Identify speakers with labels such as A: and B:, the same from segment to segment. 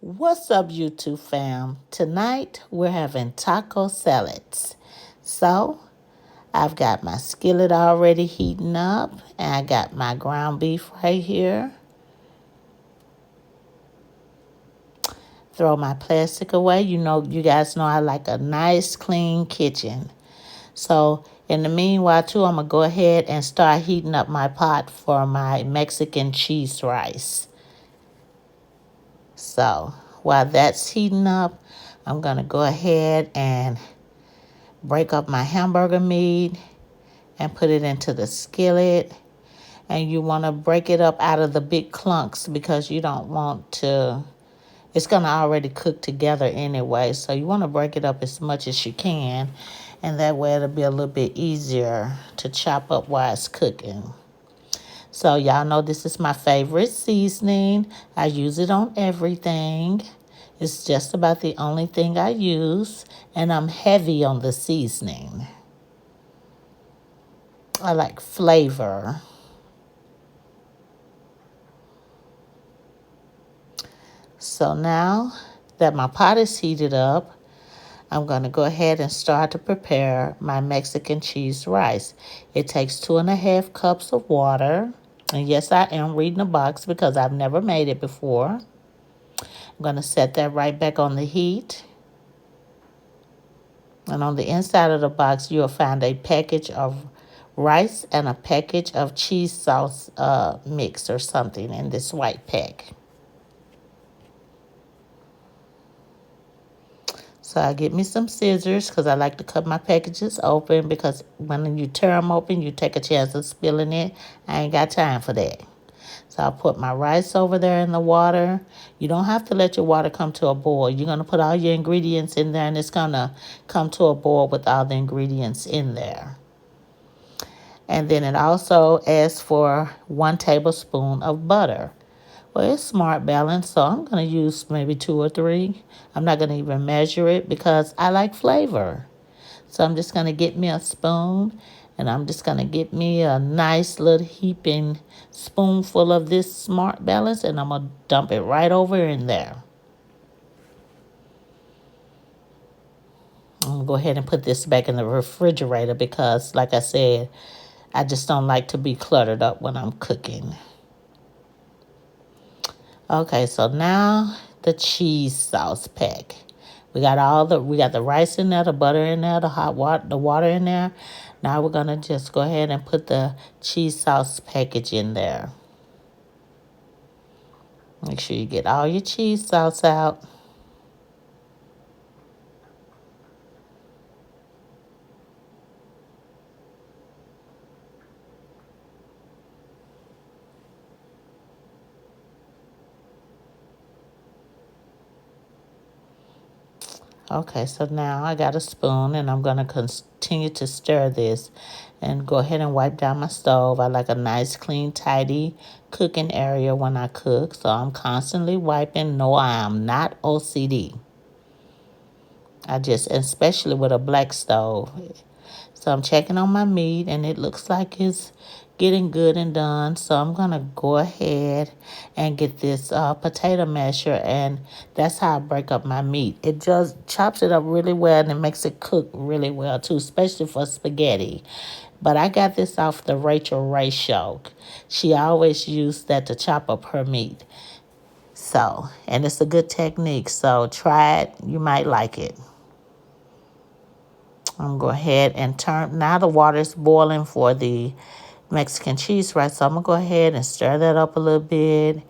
A: What's up, YouTube fam? Tonight we're having taco salads. So I've got my skillet already heating up, and I got my ground beef right here. Throw my plastic away. You guys know I like a nice, clean kitchen. So in the meanwhile, too, I'm gonna go ahead and start heating up my pot for my Mexican cheese rice. So while that's heating up, I'm gonna go ahead and break up my hamburger meat and put it into the skillet. And you want to break it up out of the big clunks because you don't want to, it's going to already cook together anyway. So you want to break it up as much as you can. And that way it'll be a little bit easier to chop up while it's cooking. So y'all know this is my favorite seasoning. I use it on everything. It's just about the only thing I use. And I'm heavy on the seasoning. I like flavor. So now that my pot is heated up, I'm going to go ahead and start to prepare my Mexican cheese rice. It takes 2.5 cups of water. And yes, I am reading the box because I've never made it before. I'm going to set that right back on the heat. And on the inside of the box, you'll find a package of rice and a package of cheese sauce mix or something in this white pack. So I get me some scissors because I like to cut my packages open because when you tear them open, you take a chance of spilling it. I ain't got time for that. So I'll put my rice over there in the water. You don't have to let your water come to a boil. You're going to put all your ingredients in there and it's going to come to a boil with all the ingredients in there. And then it also asks for 1 tablespoon of butter. Well, it's smart balance, so I'm going to use maybe 2 or 3. I'm not going to even measure it because I like flavor. So I'm just going to get me a spoon, and I'm just going to get me a nice little heaping spoonful of this smart balance, and I'm going to dump it right over in there. I'm going to go ahead and put this back in the refrigerator because, like I said, I just don't like to be cluttered up when I'm cooking. Okay, so now the cheese sauce pack. We got the rice in there, the butter in there, the water in there. Now we're gonna just go ahead and put the cheese sauce package in there. Make sure you get all your cheese sauce out. Okay, so now I got a spoon and I'm going to continue to stir this and go ahead and wipe down my stove. I like a nice, clean, tidy cooking area when I cook, so I'm constantly wiping. No, I am not OCD. Especially with a black stove. So I'm checking on my meat and it looks like it's getting good and done. So I'm going to go ahead and get this potato masher, and that's how I break up my meat. It just chops it up really well and it makes it cook really well too, especially for spaghetti. But I got this off the Rachel Ray show. She always used that to chop up her meat. So, and it's a good technique. So try it. You might like it. I'm going to go ahead and turn. Now the water's boiling for the Mexican cheese rice. So I'm going to go ahead and stir that up a little bit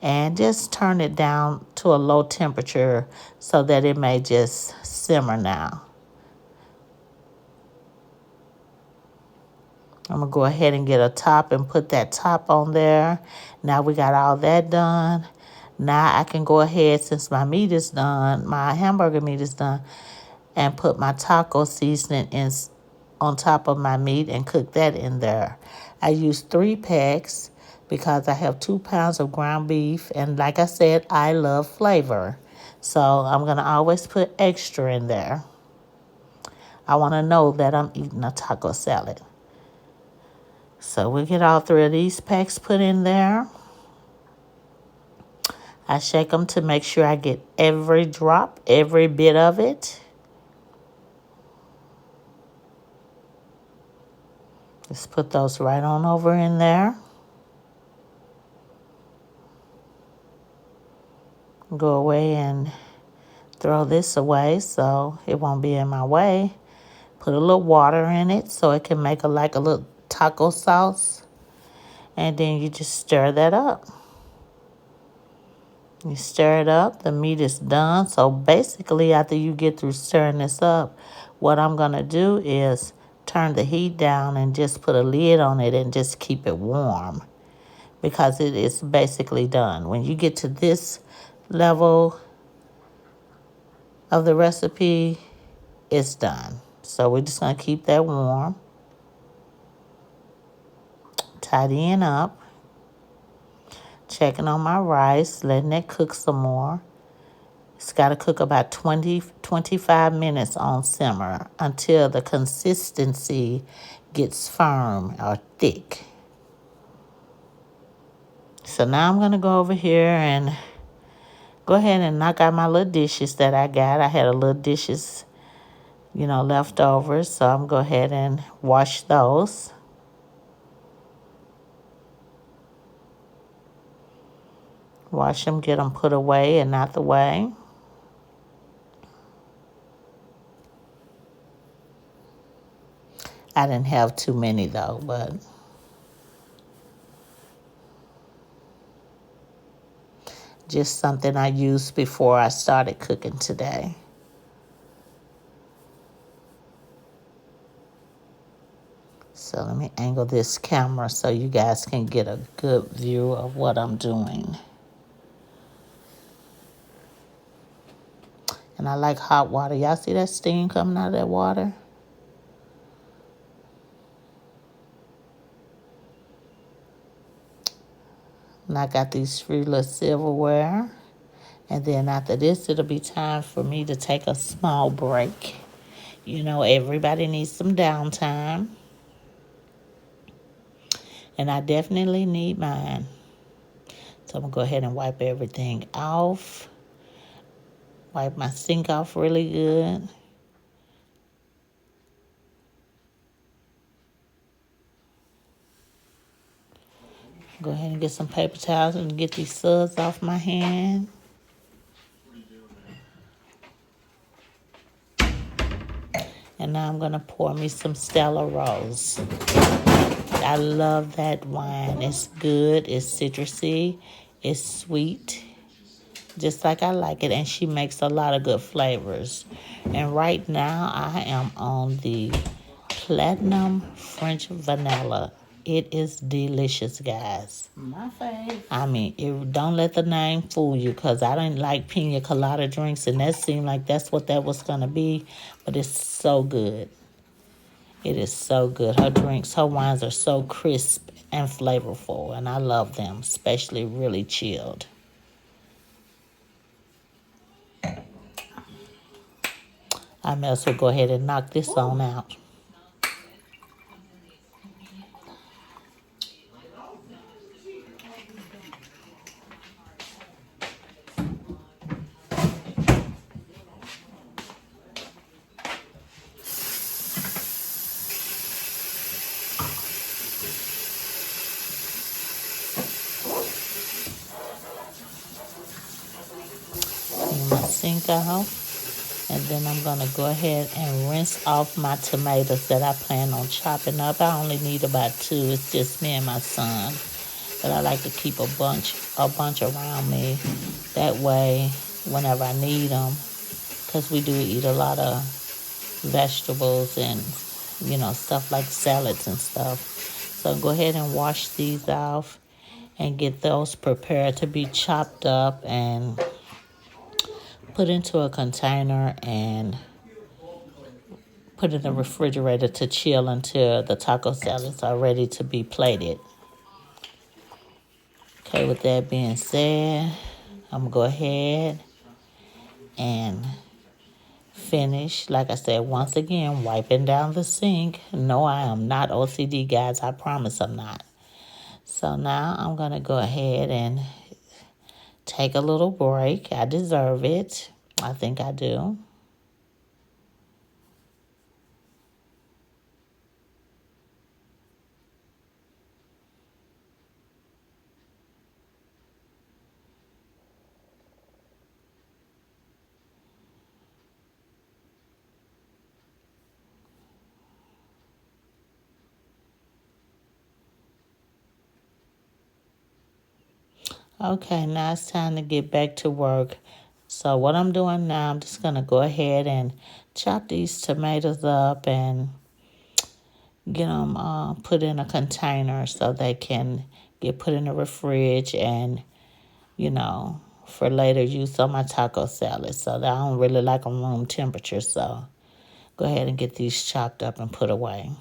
A: and just turn it down to a low temperature so that it may just simmer now. I'm going to go ahead and get a top and put that top on there. Now we got all that done. Now I can go ahead, since my meat is done, my hamburger meat is done, and put my taco seasoning in on top of my meat and cook that in there. I use 3 packs because I have 2 pounds of ground beef, and like I said, I love flavor. So I'm going to always put extra in there. I want to know that I'm eating a taco salad. So we get all 3 of these packs put in there. I shake them to make sure I get every drop, every bit of it. Just put those right on over in there. Go away and throw this away so it won't be in my way. Put a little water in it so it can make like a little taco sauce. And then you just stir that up. You stir it up, the meat is done. So basically, after you get through stirring this up, what I'm going to do is turn the heat down and just put a lid on it and just keep it warm because it is basically done. When you get to this level of the recipe, it's done. So we're just going to keep that warm. Tidying up. Checking on my rice, letting it cook some more. It's got to cook about 25 minutes on simmer until the consistency gets firm or thick. So now I'm going to go over here and go ahead and knock out my little dishes that I got. I had a little dishes, left over. So I'm going to go ahead and wash those. Wash them, get them put away and out the way. I didn't have too many though, but just something I used before I started cooking today. So let me angle this camera so you guys can get a good view of what I'm doing. And I like hot water. Y'all see that steam coming out of that water? And I got these free little silverware. And then after this, it'll be time for me to take a small break. Everybody needs some downtime. And I definitely need mine. So I'm going to go ahead and wipe everything off. Wipe my sink off really good. Go ahead and get some paper towels and get these suds off my hand. And now I'm going to pour me some Stella Rose. I love that wine. It's good. It's citrusy. It's sweet. Just like I like it. And she makes a lot of good flavors. And right now I am on the Platinum French Vanilla. It is delicious, guys.
B: My fave.
A: I mean, don't let the name fool you because I didn't like pina colada drinks and that seemed like that's what that was going to be. But it's so good. It is so good. Her wines are so crisp and flavorful, and I love them, especially really chilled. I may as well go ahead and knock this on out. My sink off. And then I'm going to go ahead and rinse off my tomatoes that I plan on chopping up. I only need about 2. It's just me and my son. But I like to keep a bunch around me. That way, whenever I need them, because we do eat a lot of vegetables and, stuff like salads and stuff. So go ahead and wash these off and get those prepared to be chopped up and put into a container and put in the refrigerator to chill until the taco salads are ready to be plated. Okay, with that being said, I'm going to go ahead and finish. Like I said, once again, wiping down the sink. No, I am not OCD, guys. I promise I'm not. So now I'm going to go ahead and take a little break. I deserve it. I think I do. Okay, now it's time to get back to work. So what I'm doing now, I'm just going to go ahead and chop these tomatoes up and get them put in a container so they can get put in the fridge and, for later use on my taco salad. So I don't really like them room temperature, so go ahead and get these chopped up and put away.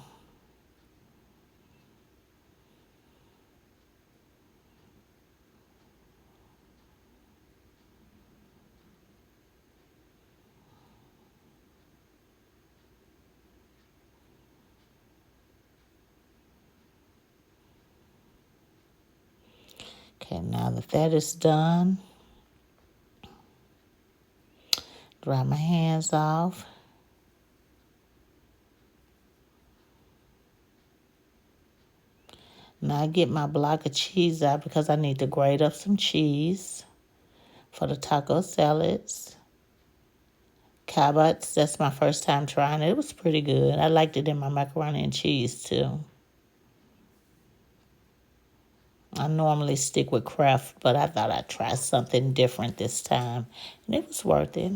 A: Okay, now that that is done, dry my hands off. Now I get my block of cheese out because I need to grate up some cheese for the taco salads. Cabots, that's my first time trying it. It was pretty good. I liked it in my macaroni and cheese too. I normally stick with Kraft, but I thought I'd try something different this time. And it was worth it.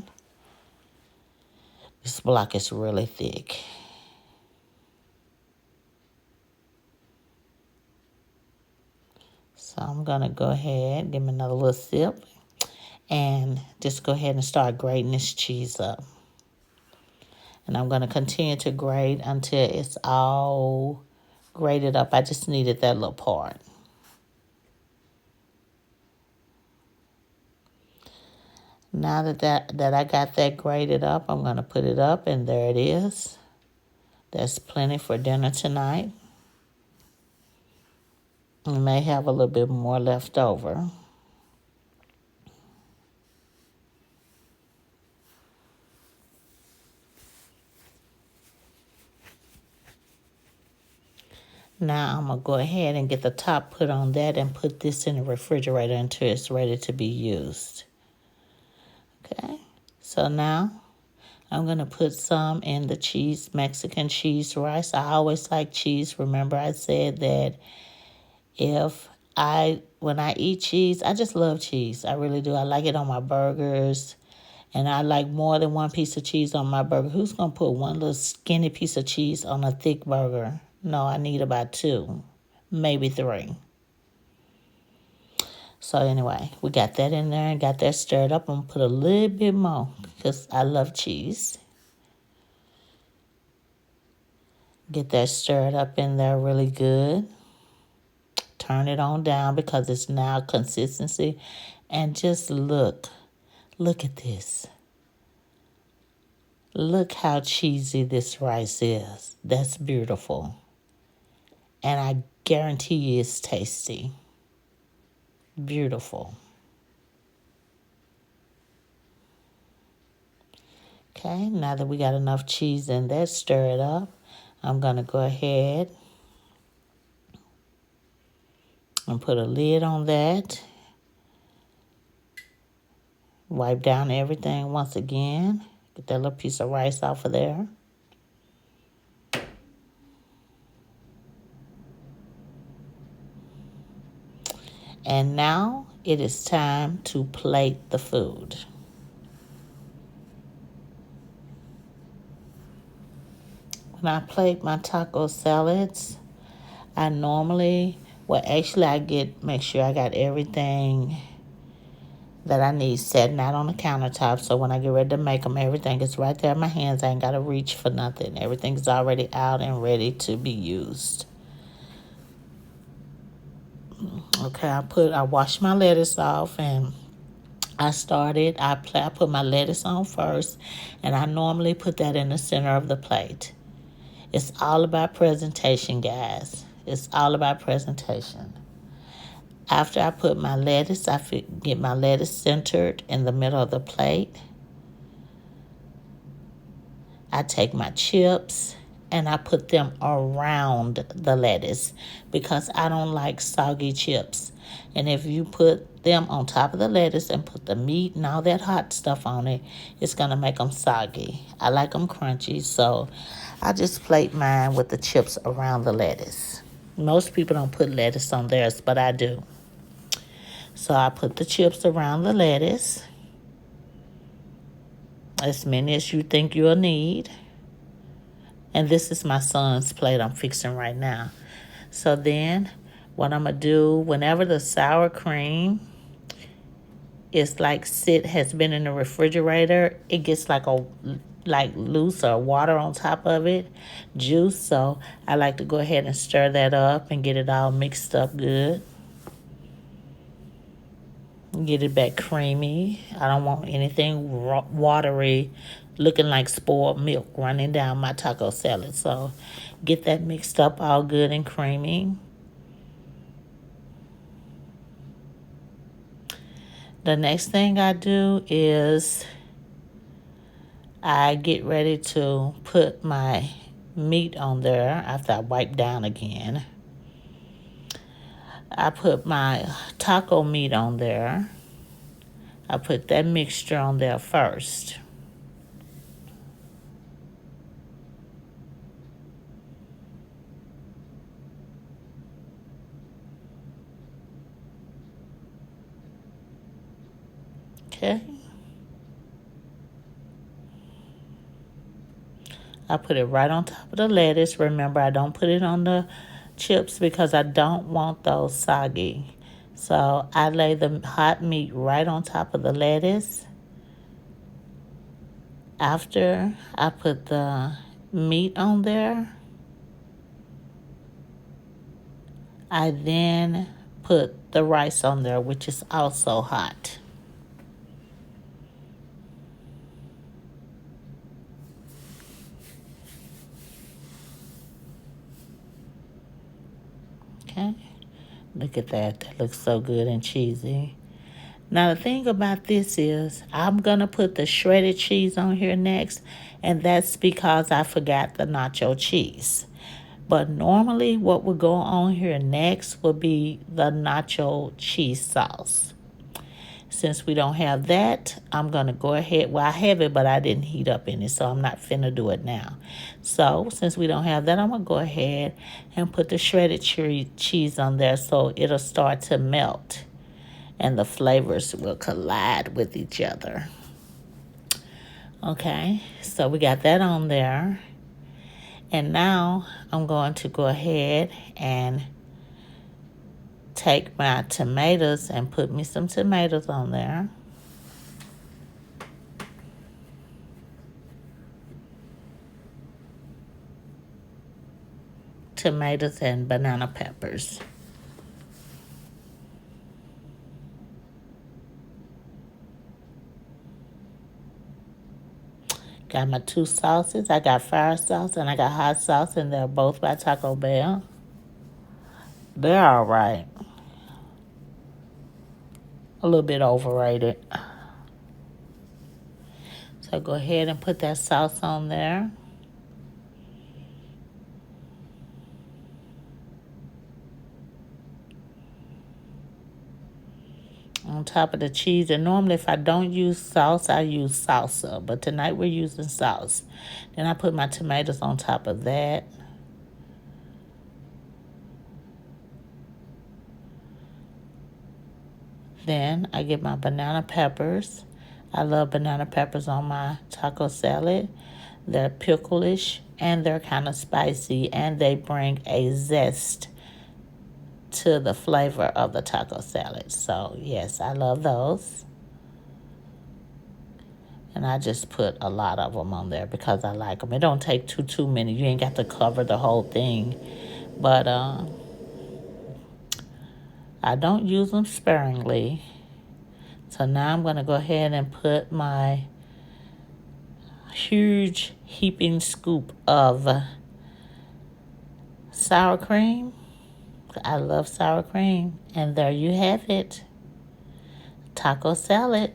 A: This block is really thick. So I'm going to go ahead, give me another little sip, and just go ahead and start grating this cheese up. And I'm going to continue to grate until it's all grated up. I just needed that little part. Now that I got that grated up, I'm going to put it up, and there it is. That's plenty for dinner tonight. We may have a little bit more left over. Now I'm going to go ahead and get the top put on that and put this in the refrigerator until it's ready to be used. Okay, so now I'm going to put some in the Mexican cheese rice. I always like cheese. Remember I said that when I eat cheese, I just love cheese. I really do. I like it on my burgers. And I like more than one piece of cheese on my burger. Who's going to put one little skinny piece of cheese on a thick burger? No, I need about 2, maybe 3. So anyway, we got that in there and got that stirred up. I'm going to put a little bit more because I love cheese. Get that stirred up in there really good. Turn it on down because it's now consistency. And just look at this. Look how cheesy this rice is. That's beautiful. And I guarantee you it's tasty. Beautiful. Okay, now that we got enough cheese in there, stir it up. I'm going to go ahead and put a lid on that. Wipe down everything once again. Get that little piece of rice off of there. And now it is time to plate the food. When I plate my taco salads, I normally, make sure I got everything that I need setting out on the countertop. So when I get ready to make them, everything is right there in my hands. I ain't got to reach for nothing. Everything's already out and ready to be used. Okay, I washed my lettuce off and I put my lettuce on first, and I normally put that in the center of the plate. It's all about presentation, guys. It's all about presentation. After I put my lettuce, get my lettuce centered in the middle of the plate. I take my chips and I put them around the lettuce because I don't like soggy chips. And if you put them on top of the lettuce and put the meat and all that hot stuff on it, it's going to make them soggy. I like them crunchy, so I just plate mine with the chips around the lettuce. Most people don't put lettuce on theirs, but I do. So I put the chips around the lettuce, as many as you think you'll need. And this is my son's plate I'm fixing right now. So then what I'm going to do, whenever the sour cream is has been in the refrigerator, it gets like loose or water on top of it, juice. So I like to go ahead and stir that up and get it all mixed up good. Get it back creamy. I don't want anything watery, looking like spoiled milk running down my taco salad. So get that mixed up all good and creamy. The next thing I do is I get ready to put my meat on there after I wipe down again. I put my taco meat on there. I put that mixture on there first. Okay. I put it right on top of the lettuce. Remember, I don't put it on the chips because I don't want those soggy. So I lay the hot meat right on top of the lettuce. After I put the meat on there, I then put the rice on there, which is also hot. Okay, look at that. That looks so good and cheesy. Now, the thing about this is I'm going to put the shredded cheese on here next, and that's because I forgot the nacho cheese. But normally what would go on here next would be the nacho cheese sauce. Since we don't have that, I'm going to go ahead. Well, I have it, but I didn't heat up any, so I'm not finna do it now. So since we don't have that, I'm going to go ahead and put the shredded cheese on there so it'll start to melt and the flavors will collide with each other. Okay, so we got that on there. And now I'm going to go ahead and take my tomatoes and put me some tomatoes on there. Tomatoes and banana peppers. Got my two sauces. I got fire sauce and I got hot sauce, and they're both by Taco Bell. They're all right. A little bit overrated. So go ahead and put that sauce on there. On top of the cheese. And normally if I don't use sauce, I use salsa. But tonight we're using sauce. Then I put my tomatoes on top of that. Then I get my banana peppers. I love banana peppers on my taco salad. They're picklish and they're kind of spicy, and they bring a zest to the flavor of the taco salad. So yes, I love those. And I just put a lot of them on there because I like them. It don't take too many. You ain't got to cover the whole thing. But I don't use them sparingly. So now I'm going to go ahead and put my huge heaping scoop of sour cream I love sour cream. And there you have it. Taco salad.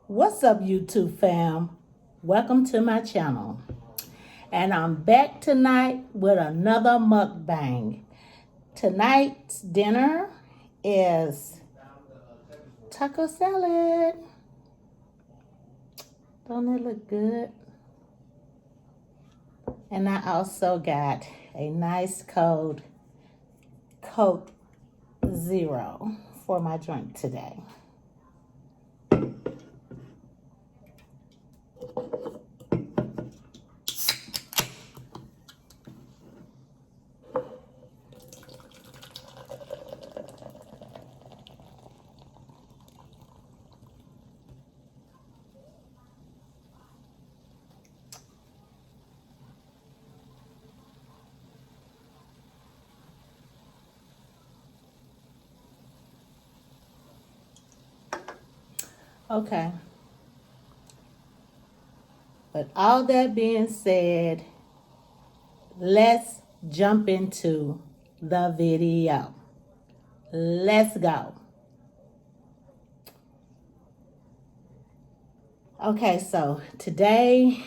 A: What's up, YouTube fam? Welcome to my channel. And I'm back tonight with another mukbang. Tonight's dinner is taco salad. Don't it look good? And I also got a nice cold Coke Zero for my drink today. Okay. But all that being said, let's jump into the video. Let's go. Okay, so today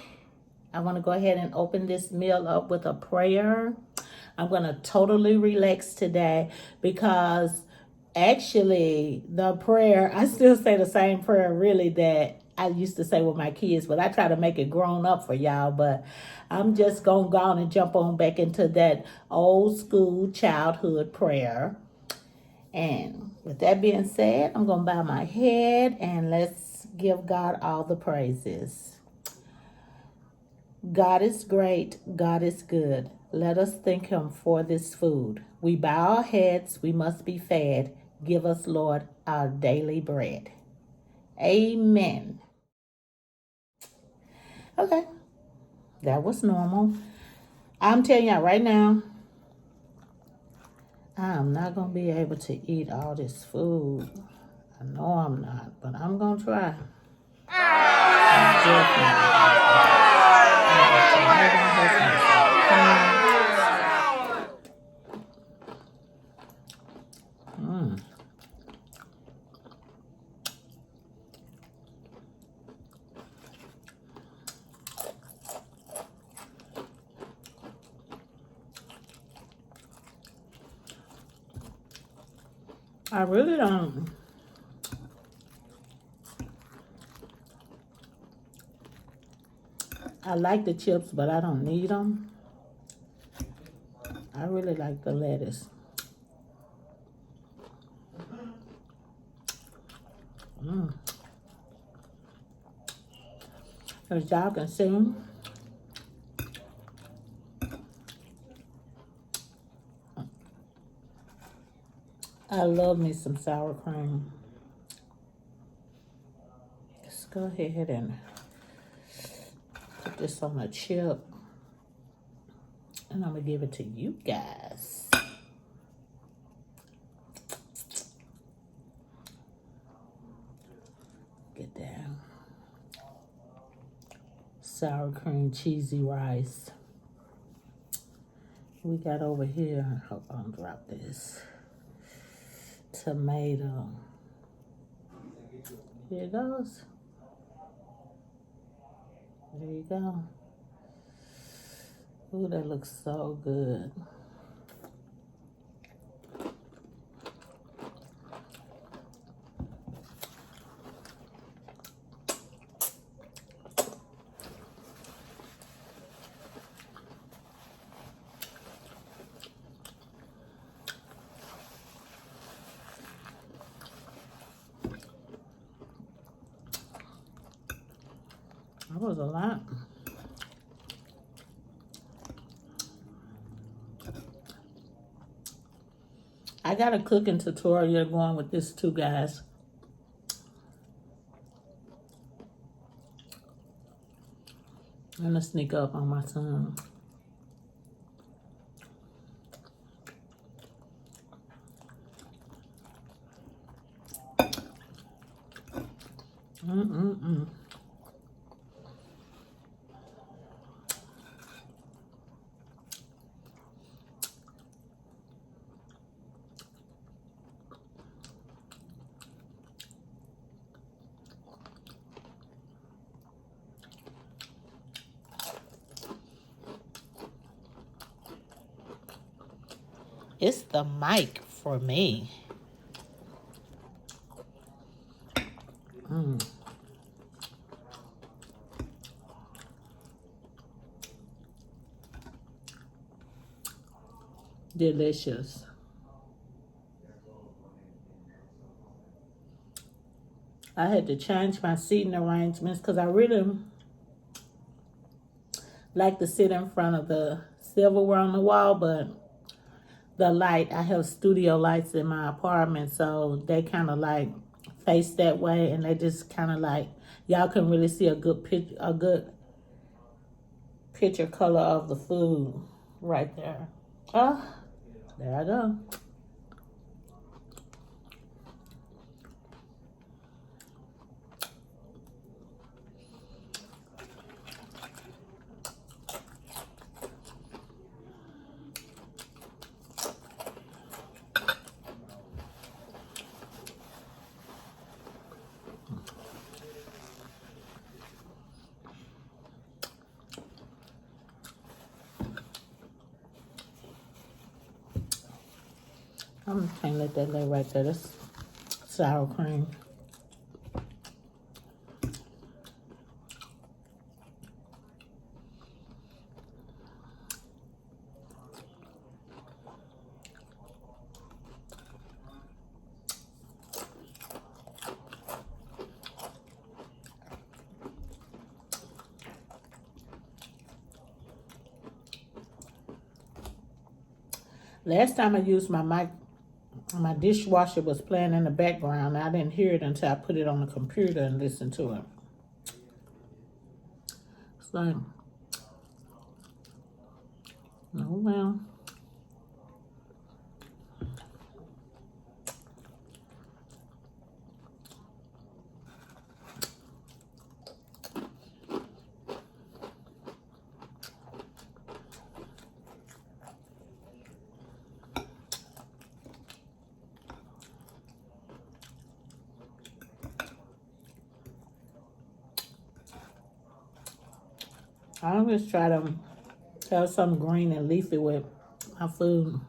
A: I want to go ahead and open this meal up with a prayer. I'm going to totally relax today because actually the prayer, I still say the same prayer really that I used to say with my kids, but I try to make it grown up for y'all. But I'm just going to go on and jump on back into that old school childhood prayer. And with that being said, I'm going to bow my head and let's give God all the praises. God is great. God is good. Let us thank him for this food. We bow our heads. We must be fed. Give us, Lord, our daily bread. Amen. Okay, that was normal. I'm telling y'all right now, I'm not going to be able to eat all this food. I know I'm not, but I'm going to try. I really don't. I like the chips, but I don't need them. I really like the lettuce. As y'all can see, I love me some sour cream. Let's go ahead and put this on a chip. And I'm going to give it to you guys. Get down. Sour cream, cheesy rice. We got over here, hold on, drop this. Tomato. Here it goes. There you go. Ooh, that looks so good. That was a lot. I got a cooking tutorial going with this too, guys. I'm gonna sneak up on my son. It's the mic for me. Delicious. I had to change my seating arrangements because I really like to sit in front of the silverware on the wall, but the light, I have studio lights in my apartment, so they kind of like face that way, and they just kind of like, y'all can really see a good picture color of the food right there. Oh, there I go. I'm just gonna let that lay right there. That's sour cream. Last time I used my mic, my dishwasher was playing in the background. I didn't hear it until I put it on the computer and listened to it. So, oh well. I always try to have something green and leafy with my food.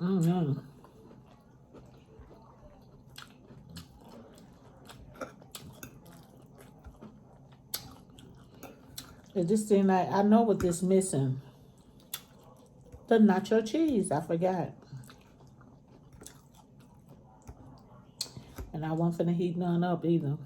A: Mm-hmm. It just seemed like I know what this missing. The nacho cheese. I forgot. And I wasn't finna heat none up either.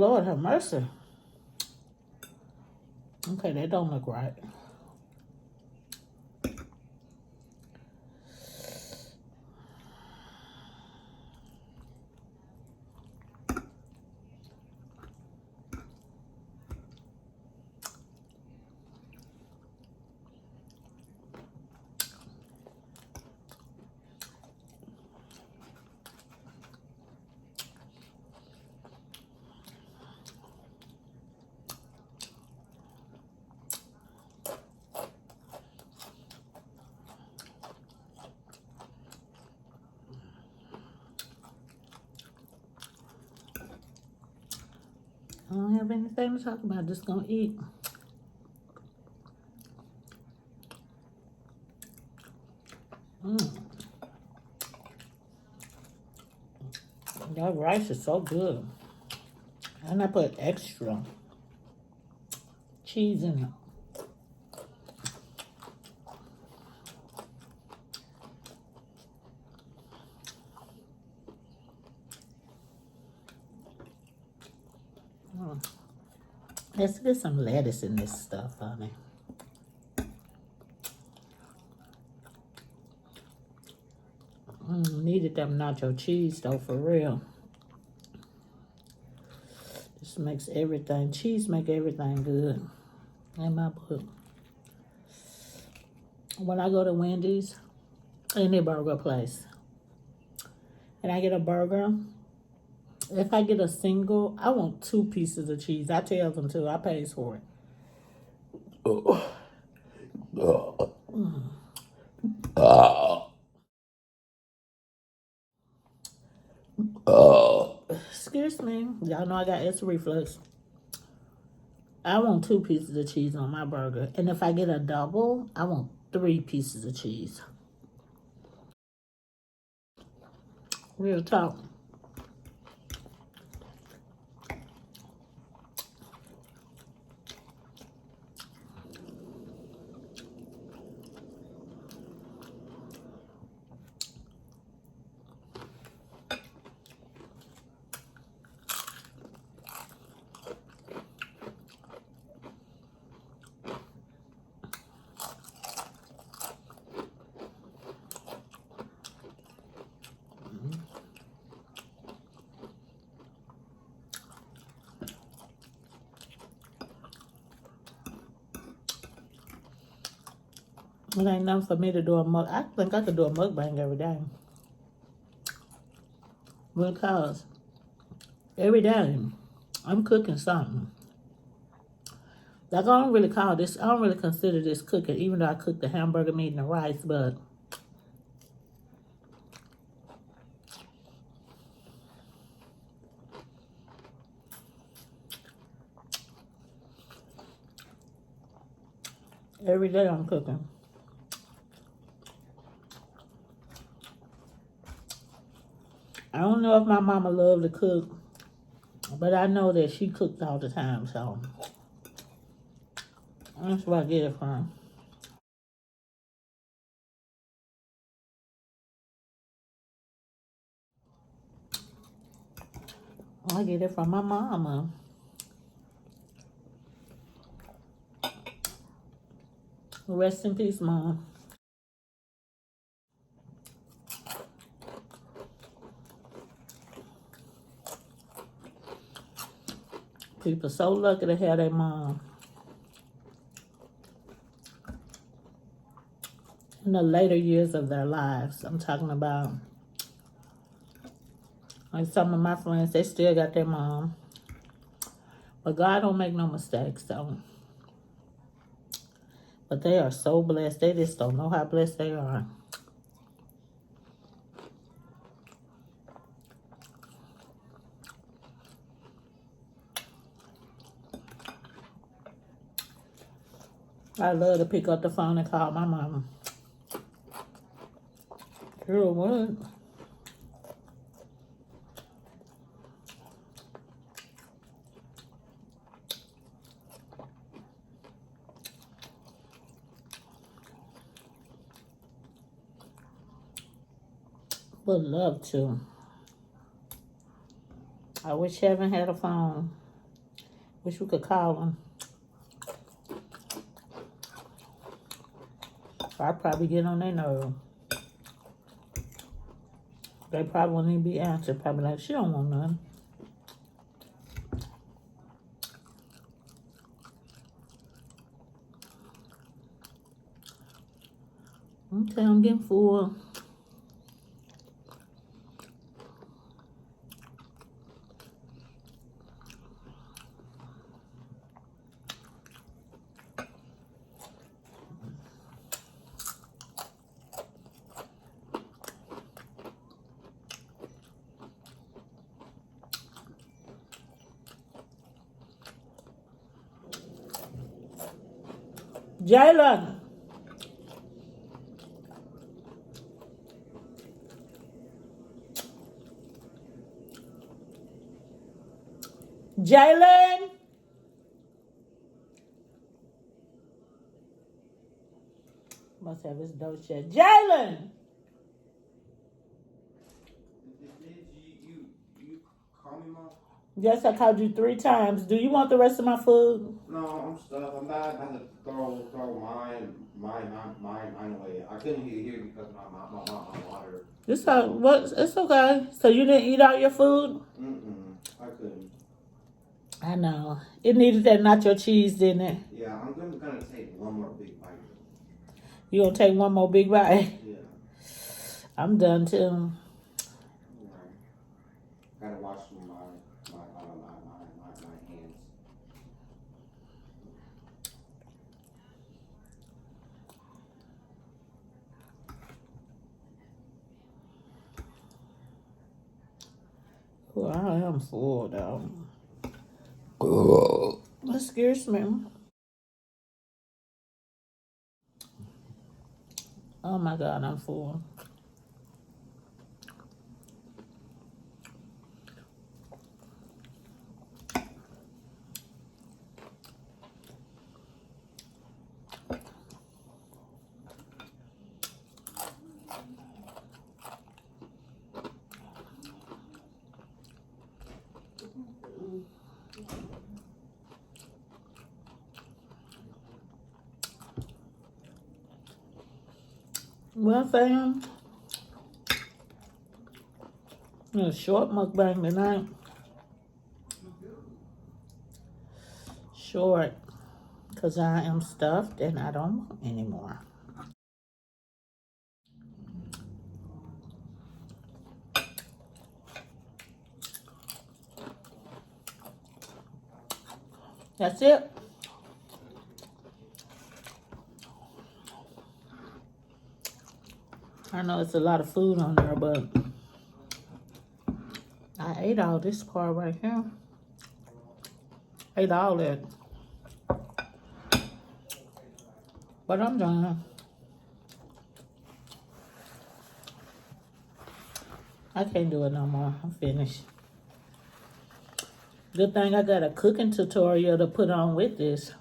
A: Lord have mercy. Okay, that don't look right. I don't have anything to talk about. Just gonna eat. That rice is so good. And I put extra cheese in it. Let's get some lettuce in this stuff, honey. Needed them nacho cheese though, for real. This makes everything, cheese make everything good in my book. When I go to Wendy's, any burger place, and I get a burger, if I get a single, I want 2 pieces of cheese. I tell them to, I pays for it. Excuse me. Y'all know I got acid reflux. I want 2 pieces of cheese on my burger. And if I get a double, I want 3 pieces of cheese. Real talk. It ain't nothing for me to do a mug. I think I could do a mukbang every day. Because every day I'm cooking something. Like, I don't really call this, I don't really consider this cooking, even though I cook the hamburger meat and the rice, but every day I'm cooking. I don't know if my mama loved to cook, but I know that she cooked all the time, so that's where I get it from. I get it from my mama. Rest in peace, Mom. People so lucky to have their mom. In the later years of their lives, I'm talking about, like some of my friends, they still got their mom. But God don't make no mistakes, so. But they are so blessed. They just don't know how blessed they are. I love to pick up the phone and call my mama. Sure would. Would love to. I wish Heaven had a phone. Wish we could call them. I'd probably get on their nerve. They probably won't even be answered. Probably like, she don't want none. Okay, I'm getting full. Jalen. Jalen. Must have his door shut. Jalen.
B: You call me, Mom?
A: Yes, I called you 3 times. Do you want the rest of my food?
B: No, I'm stuck. I'm not about to throw mine away. I couldn't hear because my water.
A: It's okay. So you didn't eat all your food?
B: I couldn't.
A: I know. It needed that nacho cheese, didn't it?
B: Yeah, I'm gonna take one more big bite.
A: You gonna take one more big bite?
B: Yeah.
A: I'm done too.
B: Yeah. Gotta wash my hands.
A: Oh, I am full though. Oh, that scares me. Oh my God, I'm full. Well, fam, a short mukbang tonight. Short, because I am stuffed and I don't want anymore. That's it. I know it's a lot of food on there, but I ate all this part right here. Ate all that. But I'm done. I can't do it no more. I'm finished. Good thing I got a cooking tutorial to put on with this.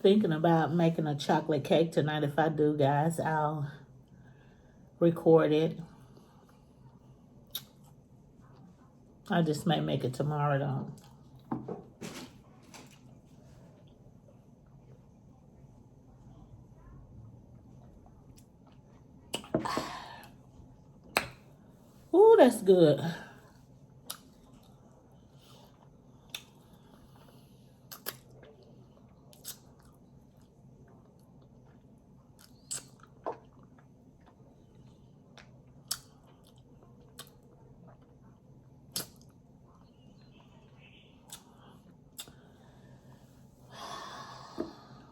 A: Thinking about making a chocolate cake tonight. If I do, guys, I'll record it. I just may make it tomorrow, though. Ooh, that's good.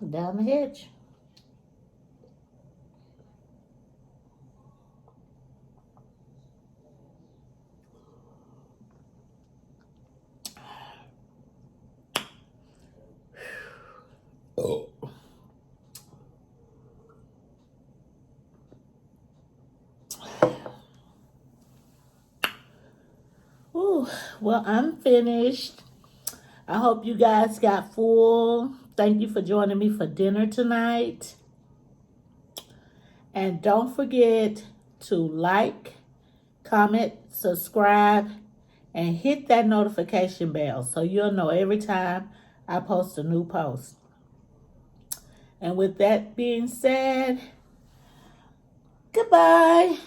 A: Down the hitch. Oh. Whew. Well, I'm finished. I hope you guys got full. Thank you for joining me for dinner tonight. And don't forget to like, comment, subscribe, and hit that notification bell so you'll know every time I post a new post. And with that being said, goodbye.